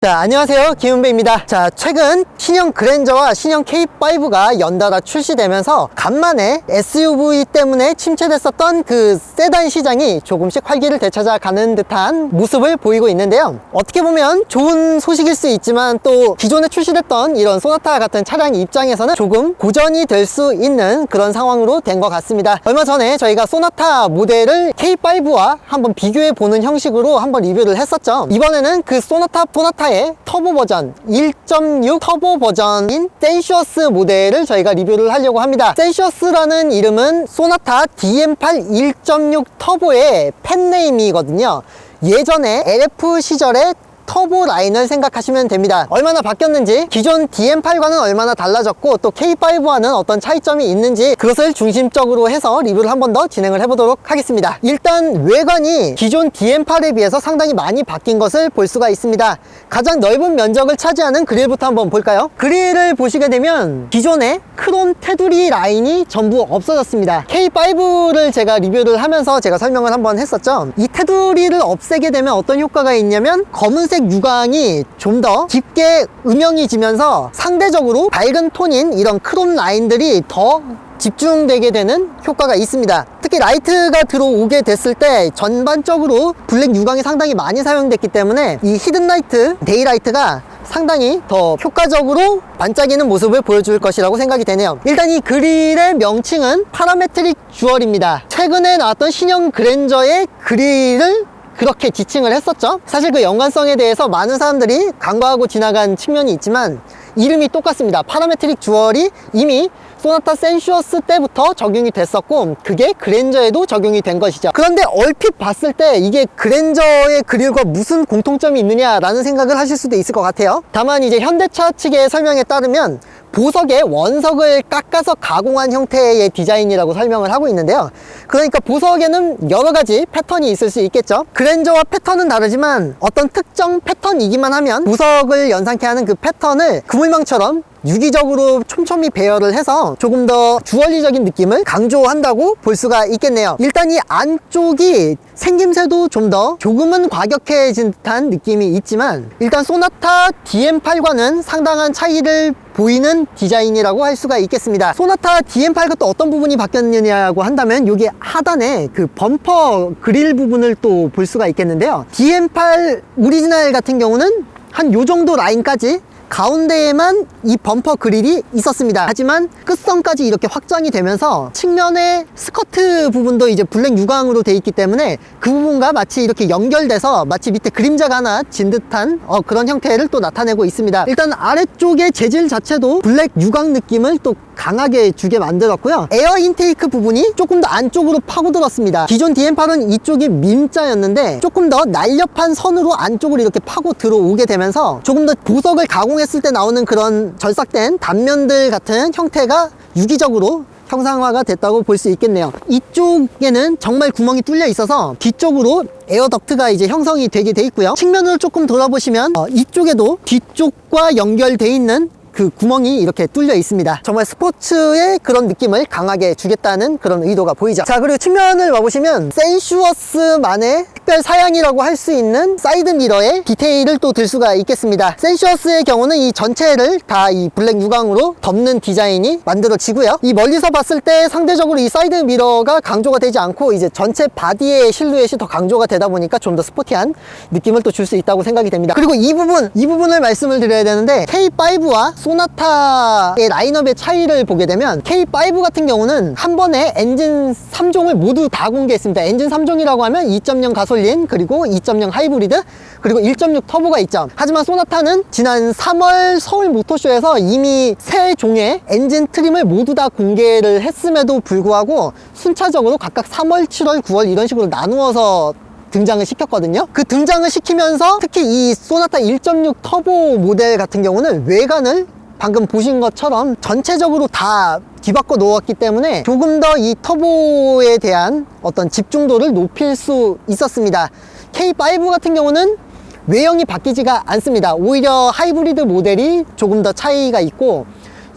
자, 안녕하세요. 김은배입니다. 자, 최근 신형 그랜저와 신형 K5가 연달아 출시되면서 간만에 SUV 때문에 침체됐었던 그 세단 시장이 조금씩 활기를 되찾아가는 듯한 모습을 보이고 있는데요. 어떻게 보면 좋은 소식일 수 있지만 또 기존에 출시됐던 이런 소나타 같은 차량 입장에서는 조금 고전이 될 수 있는 그런 상황으로 된 것 같습니다. 얼마 전에 저희가 소나타 모델을 K5와 한번 비교해 보는 형식으로 한번 리뷰를 했었죠. 이번에는 그 소나타의 터보 버전 1.6 터보 버전인 센슈어스 모델을 저희가 리뷰를 하려고 합니다. 센슈어스라는 이름은 소나타 DM8 1.6 터보의 팬네임이거든요. 예전에 LF 시절에 터보 라인을 생각하시면 됩니다. 얼마나 바뀌었는지, 기존 DM8과는 얼마나 달라졌고 또 K5와는 어떤 차이점이 있는지 그것을 중심적으로 해서 리뷰를 한 번 더 진행을 해보도록 하겠습니다. 일단 외관이 기존 DM8에 비해서 상당히 많이 바뀐 것을 볼 수가 있습니다. 가장 넓은 면적을 차지하는 그릴부터 한번 볼까요? 그릴을 보시게 되면 기존의 크롬 테두리 라인이 전부 없어졌습니다. K5를 제가 리뷰를 하면서 제가 설명을 한번 했었죠. 이 테두리를 없애게 되면 어떤 효과가 있냐면 검은색 유광이 좀 더 깊게 음영해지면서 상대적으로 밝은 톤인 이런 크롬 라인들이 더 집중되게 되는 효과가 있습니다. 특히 라이트가 들어오게 됐을 때 전반적으로 블랙 유광이 상당히 많이 사용됐기 때문에 이 히든 라이트, 데이라이트가 상당히 더 효과적으로 반짝이는 모습을 보여줄 것이라고 생각이 되네요. 일단 이 그릴의 명칭은 파라메트릭 주얼입니다. 최근에 나왔던 신형 그랜저의 그릴을 그렇게 지칭을 했었죠. 사실 그 연관성에 대해서 많은 사람들이 간과하고 지나간 측면이 있지만 이름이 똑같습니다. 파라메트릭 주얼이 이미 소나타 센슈어스 때부터 적용이 됐었고 그게 그랜저에도 적용이 된 것이죠. 그런데 얼핏 봤을 때 이게 그랜저의 그릴과 무슨 공통점이 있느냐라는 생각을 하실 수도 있을 것 같아요. 다만 이제 현대차 측의 설명에 따르면 보석의 원석을 깎아서 가공한 형태의 디자인이라고 설명을 하고 있는데요. 그러니까 보석에는 여러 가지 패턴이 있을 수 있겠죠. 그랜저와 패턴은 다르지만 어떤 특정 패턴이기만 하면 보석을 연상케 하는 그 패턴을 그물망처럼 유기적으로 촘촘히 배열을 해서 조금 더 주얼리적인 느낌을 강조한다고 볼 수가 있겠네요. 일단 이 안쪽이 생김새도 좀 더 조금은 과격해진 듯한 느낌이 있지만 일단 소나타 DM8과는 상당한 차이를 보이는 디자인이라고 할 수가 있겠습니다. 소나타 DM8과 또 어떤 부분이 바뀌었느냐고 한다면 여기 하단에 그 범퍼 그릴 부분을 또 볼 수가 있겠는데요. DM8 오리지널 같은 경우는 한 요 정도 라인까지 가운데에만 이 범퍼 그릴이 있었습니다. 하지만 끝선까지 이렇게 확장이 되면서 측면의 스커트 부분도 이제 블랙 유광으로 돼 있기 때문에 그 부분과 마치 이렇게 연결돼서 마치 밑에 그림자가 하나 진 듯한 그런 형태를 또 나타내고 있습니다. 일단 아래쪽의 재질 자체도 블랙 유광 느낌을 또 강하게 주게 만들었고요. 에어 인테이크 부분이 조금 더 안쪽으로 파고들었습니다. 기존 DM8은 이쪽이 민자였는데 조금 더 날렵한 선으로 안쪽으로 이렇게 파고 들어오게 되면서 조금 더 보석을 가공했을 때 나오는 그런 절삭된 단면들 같은 형태가 유기적으로 형상화가 됐다고 볼 수 있겠네요. 이쪽에는 정말 구멍이 뚫려 있어서 뒤쪽으로 에어 덕트가 이제 형성이 되게 돼 있고요. 측면으로 조금 돌아보시면 이쪽에도 뒤쪽과 연결돼 있는 그 구멍이 이렇게 뚫려 있습니다. 정말 스포츠의 그런 느낌을 강하게 주겠다는 그런 의도가 보이죠. 자, 그리고 측면을 와보시면 센슈어스만의 특별 사양이라고 할 수 있는 사이드 미러의 디테일을 또 들 수가 있겠습니다. 센슈어스의 경우는 이 전체를 다 이 블랙 유광으로 덮는 디자인이 만들어지고요. 이 멀리서 봤을 때 상대적으로 이 사이드 미러가 강조가 되지 않고 이제 전체 바디의 실루엣이 더 강조가 되다 보니까 좀 더 스포티한 느낌을 또 줄 수 있다고 생각이 됩니다. 그리고 이 부분을 말씀을 드려야 되는데 K5와 소나타의 라인업의 차이를 보게 되면 K5 같은 경우는 한 번에 엔진 3종을 모두 다 공개했습니다. 엔진 3종이라고 하면 2.0 가솔린, 그리고 2.0 하이브리드, 그리고 1.6 터보가 있죠. 하지만 소나타는 지난 3월 서울 모터쇼에서 이미 세 종의 엔진 트림을 모두 다 공개를 했음에도 불구하고 순차적으로 각각 3월, 7월, 9월 이런 식으로 나누어서 등장을 시켰거든요. 그 등장을 시키면서 특히 이 소나타 1.6 터보 모델 같은 경우는 외관을 방금 보신 것처럼 전체적으로 다 뒤바꿔 놓았기 때문에 조금 더 이 터보에 대한 어떤 집중도를 높일 수 있었습니다. K5 같은 경우는 외형이 바뀌지가 않습니다. 오히려 하이브리드 모델이 조금 더 차이가 있고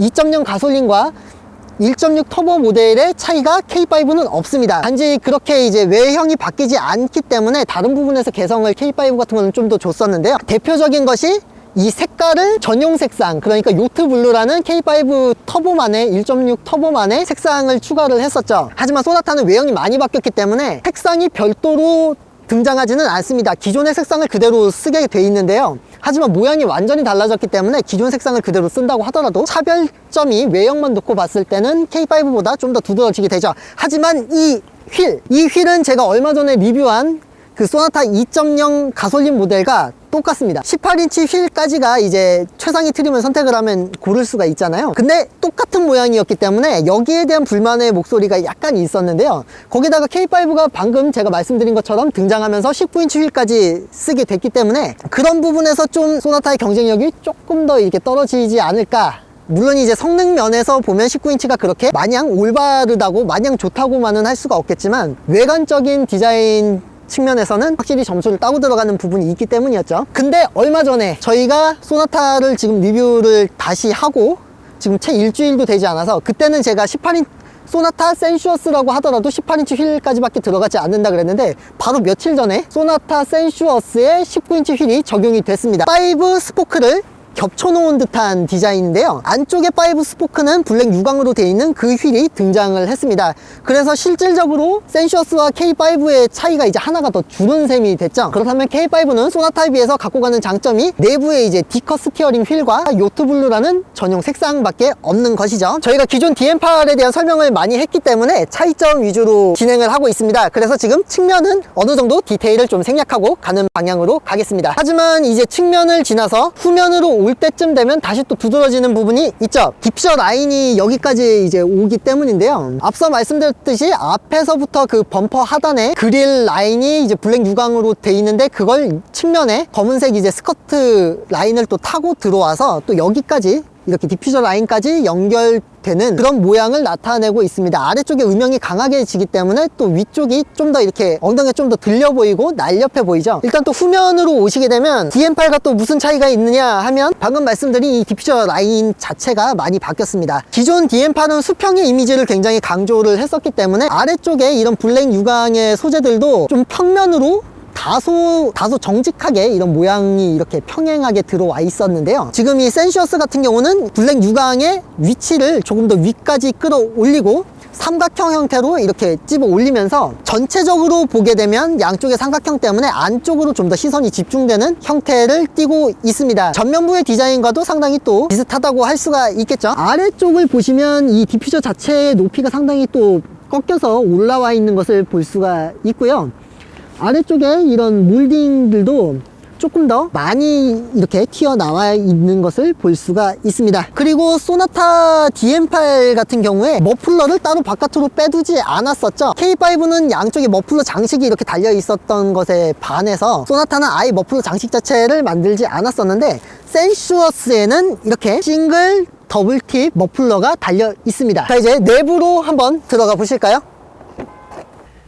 2.0 가솔린과 1.6 터보 모델의 차이가 K5는 없습니다. 단지 그렇게 이제 외형이 바뀌지 않기 때문에 다른 부분에서 개성을 K5 같은 거는 좀 더 줬었는데요. 대표적인 것이 이 색깔을 전용 색상, 그러니까 요트 블루라는 K5 터보만의 1.6 터보만의 색상을 추가를 했었죠. 하지만 소나타는 외형이 많이 바뀌었기 때문에 색상이 별도로 등장하지는 않습니다. 기존의 색상을 그대로 쓰게 돼 있는데요. 하지만 모양이 완전히 달라졌기 때문에 기존 색상을 그대로 쓴다고 하더라도 차별점이 외형만 놓고 봤을 때는 K5보다 좀 더 두드러지게 되죠. 하지만 이 휠은 제가 얼마 전에 리뷰한 그 소나타 2.0 가솔린 모델과 똑같습니다. 18인치 휠까지가 이제 최상위 트림을 선택을 하면 고를 수가 있잖아요. 근데 똑같은 모양이었기 때문에 여기에 대한 불만의 목소리가 약간 있었는데요. 거기다가 K5가 방금 제가 말씀드린 것처럼 등장하면서 19인치 휠까지 쓰게 됐기 때문에 그런 부분에서 좀 소나타의 경쟁력이 조금 더 이렇게 떨어지지 않을까. 물론 이제 성능 면에서 보면 19인치가 그렇게 마냥 올바르다고 마냥 좋다고만은 할 수가 없겠지만 외관적인 디자인 측면에서는 확실히 점수를 따고 들어가는 부분이 있기 때문이었죠. 근데 얼마 전에 저희가 소나타를 지금 리뷰를 다시 하고 지금 채 일주일도 되지 않아서, 그때는 제가 18인치 소나타 센슈어스라고 하더라도 18인치 휠까지밖에 들어가지 않는다 그랬는데 바로 며칠 전에 소나타 센슈어스에 19인치 휠이 적용이 됐습니다. 5 스포크를 겹쳐놓은 듯한 디자인인데요. 안쪽에 5 스포크는 블랙 유광으로 되어 있는 그 휠이 등장을 했습니다. 그래서 실질적으로 센슈어스와 K5의 차이가 이제 하나가 더 줄은 셈이 됐죠. 그렇다면 K5는 소나타에 비해서 갖고 가는 장점이 내부에 이제 디커 스티어링 휠과 요트 블루라는 전용 색상밖에 없는 것이죠. 저희가 기존 DM8에 대한 설명을 많이 했기 때문에 차이점 위주로 진행을 하고 있습니다. 그래서 지금 측면은 어느 정도 디테일을 좀 생략하고 가는 방향으로 가겠습니다. 하지만 이제 측면을 지나서 후면으로 올 때쯤 되면 다시 또 두드러지는 부분이 있죠. 딥셔 라인이 여기까지 이제 오기 때문인데요. 앞서 말씀드렸듯이 앞에서부터 그 범퍼 하단에 그릴 라인이 이제 블랙 유광으로 돼 있는데 그걸 측면에 검은색 이제 스커트 라인을 또 타고 들어와서 또 여기까지 이렇게 디퓨저 라인까지 연결되는 그런 모양을 나타내고 있습니다. 아래쪽에 음영이 강하게 지기 때문에 또 위쪽이 좀 더 이렇게 엉덩이가 좀 더 들려 보이고 날렵해 보이죠. 일단 또 후면으로 오시게 되면 DM8과 또 무슨 차이가 있느냐 하면 방금 말씀드린 이 디퓨저 라인 자체가 많이 바뀌었습니다. 기존 DM8은 수평의 이미지를 굉장히 강조를 했었기 때문에 아래쪽에 이런 블랙 유광의 소재들도 좀 평면으로 다소 정직하게 이런 모양이 이렇게 평행하게 들어와 있었는데요. 지금 이 센슈어스 같은 경우는 블랙 유광의 위치를 조금 더 위까지 끌어올리고 삼각형 형태로 이렇게 집어 올리면서 전체적으로 보게 되면 양쪽의 삼각형 때문에 안쪽으로 좀 더 시선이 집중되는 형태를 띠고 있습니다. 전면부의 디자인과도 상당히 또 비슷하다고 할 수가 있겠죠. 아래쪽을 보시면 이 디퓨저 자체의 높이가 상당히 또 꺾여서 올라와 있는 것을 볼 수가 있고요. 아래쪽에 이런 몰딩들도 조금 더 많이 이렇게 튀어나와 있는 것을 볼 수가 있습니다. 그리고 소나타 DM8 같은 경우에 머플러를 따로 바깥으로 빼두지 않았었죠. K5는 양쪽에 머플러 장식이 이렇게 달려 있었던 것에 반해서 소나타는 아예 머플러 장식 자체를 만들지 않았었는데 센슈어스에는 이렇게 싱글 더블 팁 머플러가 달려 있습니다. 자, 이제 내부로 한번 들어가 보실까요?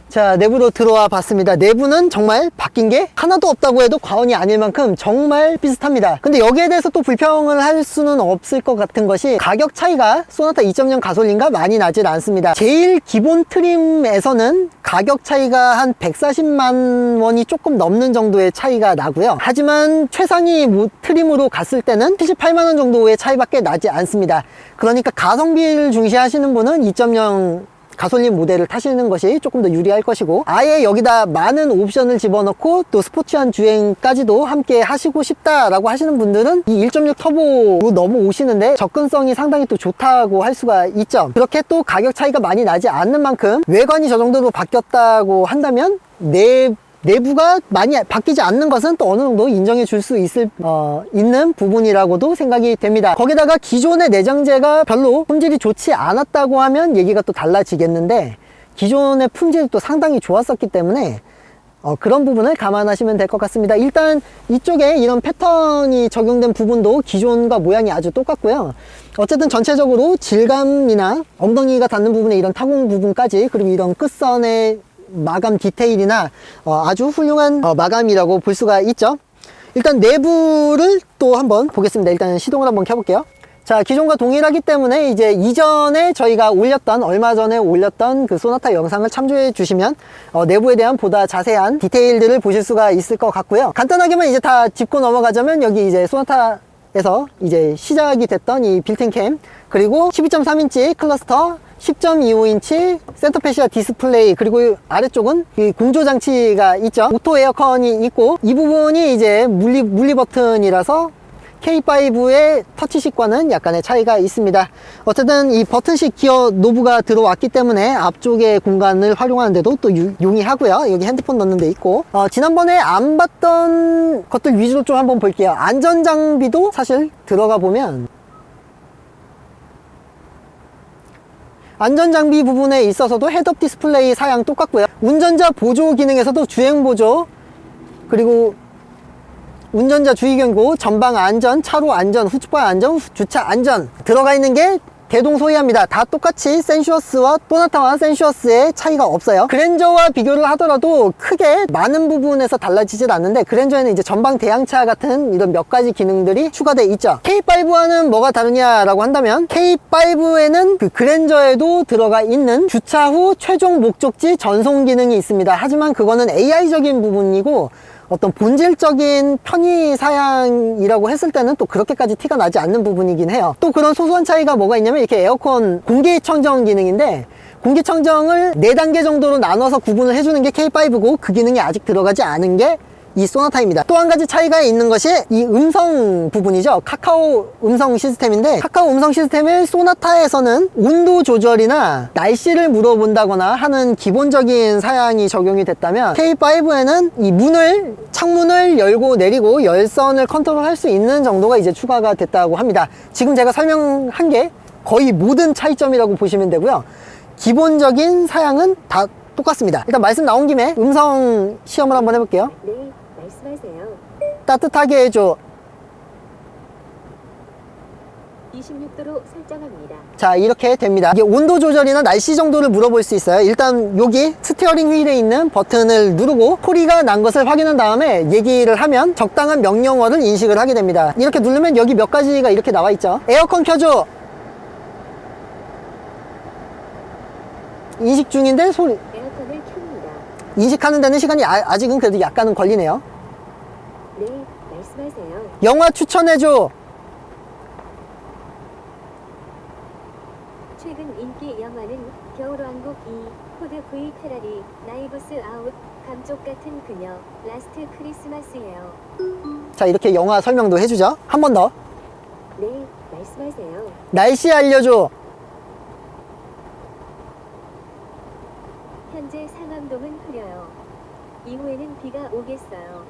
자, 내부로 들어와 봤습니다. 내부는 정말 바뀐 게 하나도 없다고 해도 과언이 아닐 만큼 정말 비슷합니다. 근데 여기에 대해서 또 불평을 할 수는 없을 것 같은 것이 가격 차이가 소나타 2.0 가솔린과 많이 나질 않습니다. 제일 기본 트림에서는 가격 차이가 한 140만 원이 조금 넘는 정도의 차이가 나고요. 하지만 최상위 트림으로 갔을 때는 78만 원 정도의 차이밖에 나지 않습니다. 그러니까 가성비를 중시하시는 분은 2.0 가솔린 모델을 타시는 것이 조금 더 유리할 것이고, 아예 여기다 많은 옵션을 집어넣고 또 스포츠한 주행까지도 함께 하시고 싶다라고 하시는 분들은 이 1.6 터보로 넘어오시는데 접근성이 상당히 또 좋다고 할 수가 있죠. 그렇게 또 가격 차이가 많이 나지 않는 만큼 외관이 저 정도로 바뀌었다고 한다면 내부가 많이 바뀌지 않는 것은 또 어느 정도 인정해 줄 수 있는 부분이라고도 생각이 됩니다. 거기다가 기존의 내장재가 별로 품질이 좋지 않았다고 하면 얘기가 또 달라지겠는데, 기존의 품질이 또 상당히 좋았었기 때문에 그런 부분을 감안하시면 될 것 같습니다. 일단 이쪽에 이런 패턴이 적용된 부분도 기존과 모양이 아주 똑같고요. 어쨌든 전체적으로 질감이나 엉덩이가 닿는 부분에 이런 타공 부분까지, 그리고 이런 끝선의 마감 디테일이나 아주 훌륭한 마감이라고 볼 수가 있죠. 일단 내부를 또 한번 보겠습니다. 일단 시동을 한번 켜볼게요. 자, 기존과 동일하기 때문에 이제 이전에 저희가 얼마 전에 올렸던 그 소나타 영상을 참조해 주시면 내부에 대한 보다 자세한 디테일들을 보실 수가 있을 것 같고요. 간단하게만 이제 다 짚고 넘어가자면, 여기 이제 소나타 에서 이제 시작이 됐던 이 빌트인 그리고 12.3인치 클러스터, 10.25인치 센터 패시아 디스플레이, 그리고 아래쪽은 이 공조 장치가 있죠. 오토 에어컨이 있고, 이 부분이 이제 물리 버튼이라서 K5의 터치식과는 약간의 차이가 있습니다. 어쨌든 이 버튼식 기어 노브가 들어왔기 때문에 앞쪽의 공간을 활용하는데도 또 용이하고요. 여기 핸드폰 넣는 데 있고, 지난번에 안 봤던 것들 위주로 좀 한번 볼게요. 안전장비도 사실 들어가 보면 안전장비 부분에 있어서도 헤드업 디스플레이 사양 똑같고요. 운전자 보조 기능에서도 주행 보조, 그리고 운전자 주의 경고, 전방 안전, 차로 안전, 후측방 안전, 주차 안전 들어가 있는 게 대동소이합니다. 다 똑같이 센슈어스와 소나타와 센슈어스의 차이가 없어요. 그랜저와 비교를 하더라도 크게 많은 부분에서 달라지질 않는데, 그랜저에는 이제 전방 대항차 같은 이런 몇 가지 기능들이 추가되어 있죠. K5와는 뭐가 다르냐라고 한다면, K5에는 그 그랜저에도 들어가 있는 주차 후 최종 목적지 전송 기능이 있습니다. 하지만 그거는 AI적인 부분이고, 어떤 본질적인 편의 사양이라고 했을 때는 또 그렇게까지 티가 나지 않는 부분이긴 해요. 또 그런 소소한 차이가 뭐가 있냐면, 이렇게 에어컨 공기청정 기능인데, 공기청정을 4단계 정도로 나눠서 구분을 해주는 게 K5고, 그 기능이 아직 들어가지 않은 게 이 소나타입니다. 또 한 가지 차이가 있는 것이 이 음성 부분이죠. 카카오 음성 시스템인데, 카카오 음성 시스템의 소나타에서는 온도 조절이나 날씨를 물어본다거나 하는 기본적인 사양이 적용이 됐다면, K5에는 이 창문을 열고 내리고 열선을 컨트롤할 수 있는 정도가 이제 추가가 됐다고 합니다. 지금 제가 설명한 게 거의 모든 차이점이라고 보시면 되고요. 기본적인 사양은 다 똑같습니다. 일단 말씀 나온 김에 음성 시험을 한번 해볼게요. 네, 말씀하세요. 따뜻하게 해줘. 26도로 설정합니다. 자, 이렇게 됩니다. 이게 온도 조절이나 날씨 정도를 물어볼 수 있어요. 일단 여기 스티어링 휠에 있는 버튼을 누르고 소리가 난 것을 확인한 다음에 얘기를 하면 적당한 명령어를 인식을 하게 됩니다. 이렇게 누르면 여기 몇 가지가 이렇게 나와 있죠. 에어컨 켜줘. 인식 중인데 소리 에어컨을 켭니다. 인식하는 데는 시간이 아직은 그래도 약간은 걸리네요. 네, 말씀하세요. 영화 추천해줘. 최근 인기 영화는 겨울왕국 2, 포드 V 페라리, 나이브스 아웃, 감쪽 같은 그녀, 라스트 크리스마스예요. 자, 이렇게 영화 설명도 해주죠. 한 번 더. 네, 말씀하세요. 날씨 알려줘. 현재 상암동은 흐려요. 이후에는 비가 오겠어요.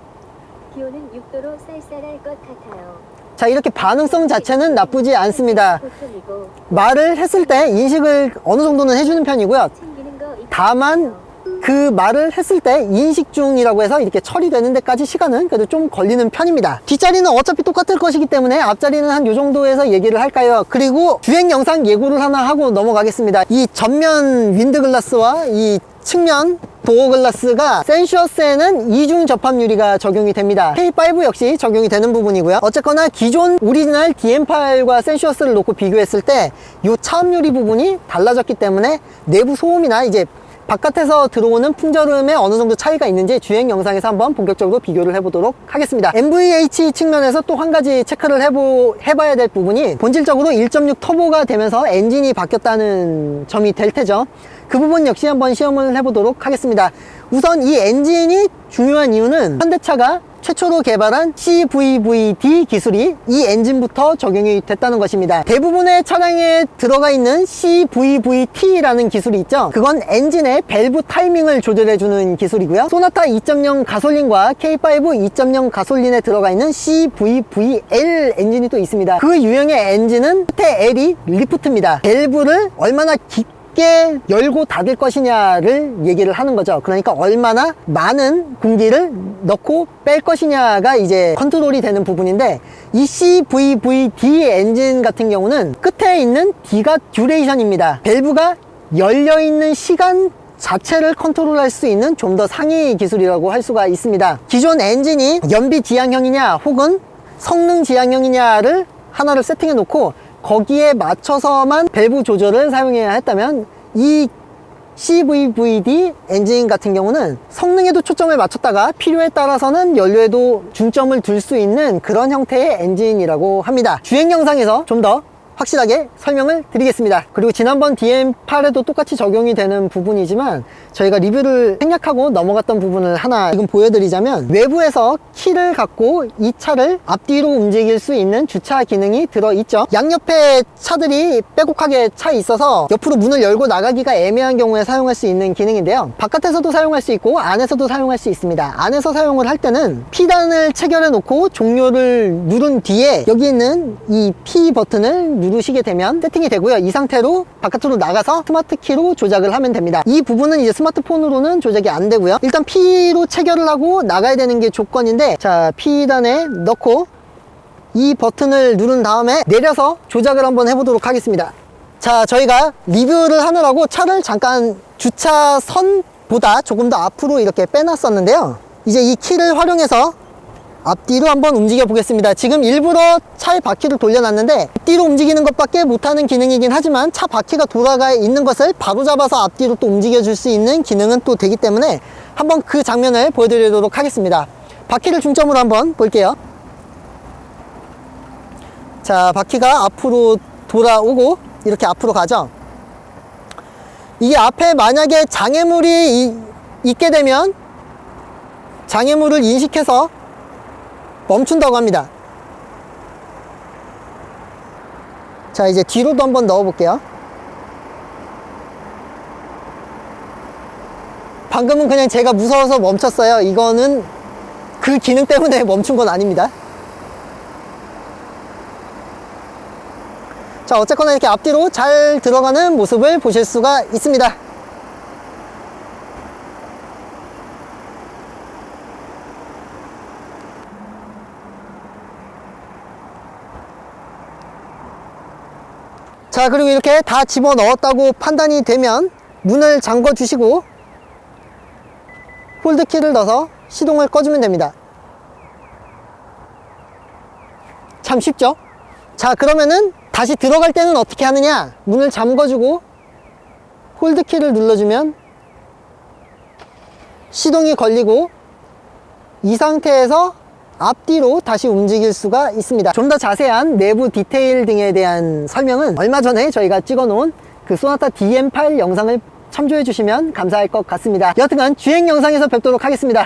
기온은 6도로 쌀쌀할 것 같아요. 자, 이렇게 반응성 자체는 나쁘지 않습니다. 보통이고 말을 했을 때 인식을 어느 정도는 해주는 편이고요. 챙기는 거 있- 다만 그 말을 했을 때 인식 중이라고 해서 이렇게 처리되는 데까지 시간은 그래도 좀 걸리는 편입니다. 뒷자리는 어차피 똑같을 것이기 때문에 앞자리는 한 요 정도에서 얘기를 할까요? 그리고 주행 영상 예고를 하나 하고 넘어가겠습니다. 이 전면 윈드글라스와 이 측면 도어글라스가 센슈어스에는 이중 접합 유리가 적용이 됩니다. K5 역시 적용이 되는 부분이고요. 어쨌거나 기존 오리지널 DM8과 센슈어스를 놓고 비교했을 때 이 차음 유리 부분이 달라졌기 때문에 내부 소음이나 이제 바깥에서 들어오는 풍절음에 어느 정도 차이가 있는지 주행 영상에서 한번 본격적으로 비교를 해보도록 하겠습니다. MVH 측면에서 또 한 가지 체크를 해봐야 될 부분이, 본질적으로 1.6 터보가 되면서 엔진이 바뀌었다는 점이 될 테죠. 그 부분 역시 한번 시험을 해보도록 하겠습니다. 우선 이 엔진이 중요한 이유는 현대차가 최초로 개발한 CVVD 기술이 이 엔진부터 적용이 됐다는 것입니다. 대부분의 차량에 들어가 있는 CVVT라는 기술이 있죠. 그건 엔진의 밸브 타이밍을 조절해주는 기술이고요. 소나타 2.0 가솔린과 K5 2.0 가솔린에 들어가 있는 CVVL 엔진이 또 있습니다. 그 유형의 엔진은 끝에 L이 리프트입니다. 밸브를 얼마나 깊게 열고 닫을 것이냐를 얘기를 하는 거죠. 그러니까 얼마나 많은 공기를 넣고 뺄 것이냐가 이제 컨트롤이 되는 부분인데, 이 CVVD 엔진 같은 경우는 끝에 있는 D가 듀레이션입니다. 밸브가 열려있는 시간 자체를 컨트롤할 수 있는 좀 더 상위 기술이라고 할 수가 있습니다. 기존 엔진이 연비 지향형이냐 혹은 성능 지향형이냐를 하나를 세팅해 놓고 거기에 맞춰서만 밸브 조절을 사용해야 했다면, 이 CVVD 엔진 같은 경우는 성능에도 초점을 맞췄다가 필요에 따라서는 연료에도 중점을 둘 수 있는 그런 형태의 엔진이라고 합니다. 주행 영상에서 좀 더 확실하게 설명을 드리겠습니다. 그리고 지난번 DM8에도 똑같이 적용이 되는 부분이지만 저희가 리뷰를 생략하고 넘어갔던 부분을 하나 지금 보여드리자면, 외부에서 키를 갖고 이 차를 앞뒤로 움직일 수 있는 주차 기능이 들어있죠. 양옆에 차들이 빼곡하게 차 있어서 옆으로 문을 열고 나가기가 애매한 경우에 사용할 수 있는 기능인데요, 바깥에서도 사용할 수 있고 안에서도 사용할 수 있습니다. 안에서 사용을 할 때는 P단을 체결해 놓고 종료를 누른 뒤에 여기 있는 이 P 버튼을 누르시게 되면 세팅이 되고요. 이 상태로 바깥으로 나가서 스마트 키로 조작을 하면 됩니다. 이 부분은 이제 스마트폰으로는 조작이 안 되고요. 일단 P로 체결을 하고 나가야 되는 게 조건인데, 자, P단에 넣고 이 버튼을 누른 다음에 내려서 조작을 한번 해보도록 하겠습니다. 자, 저희가 리뷰를 하느라고 차를 잠깐 주차선보다 조금 더 앞으로 이렇게 빼놨었는데요, 이제 이 키를 활용해서 앞뒤로 한번 움직여 보겠습니다. 지금 일부러 차의 바퀴를 돌려놨는데 앞뒤로 움직이는 것밖에 못하는 기능이긴 하지만 차 바퀴가 돌아가 있는 것을 바로 잡아서 앞뒤로 또 움직여 줄 수 있는 기능은 또 되기 때문에 한번 그 장면을 보여드리도록 하겠습니다. 바퀴를 중점으로 한번 볼게요. 자, 바퀴가 앞으로 돌아오고 이렇게 앞으로 가죠. 이게 앞에 만약에 장애물이 있게 되면 장애물을 인식해서 멈춘다고 합니다. 자, 이제 뒤로도 한번 넣어 볼게요. 방금은 그냥 제가 무서워서 멈췄어요. 이거는 그 기능 때문에 멈춘 건 아닙니다. 자, 어쨌거나 이렇게 앞뒤로 잘 들어가는 모습을 보실 수가 있습니다. 자, 그리고 이렇게 다 집어넣었다고 판단이 되면 문을 잠궈 주시고 홀드키를 넣어서 시동을 꺼주면 됩니다. 참 쉽죠? 자, 그러면은 다시 들어갈 때는 어떻게 하느냐, 문을 잠궈주고 홀드키를 눌러주면 시동이 걸리고 이 상태에서 앞뒤로 다시 움직일 수가 있습니다. 좀 더 자세한 내부 디테일 등에 대한 설명은 얼마 전에 저희가 찍어 놓은 그 소나타 DM8 영상을 참조해 주시면 감사할 것 같습니다. 여튼간 주행 영상에서 뵙도록 하겠습니다.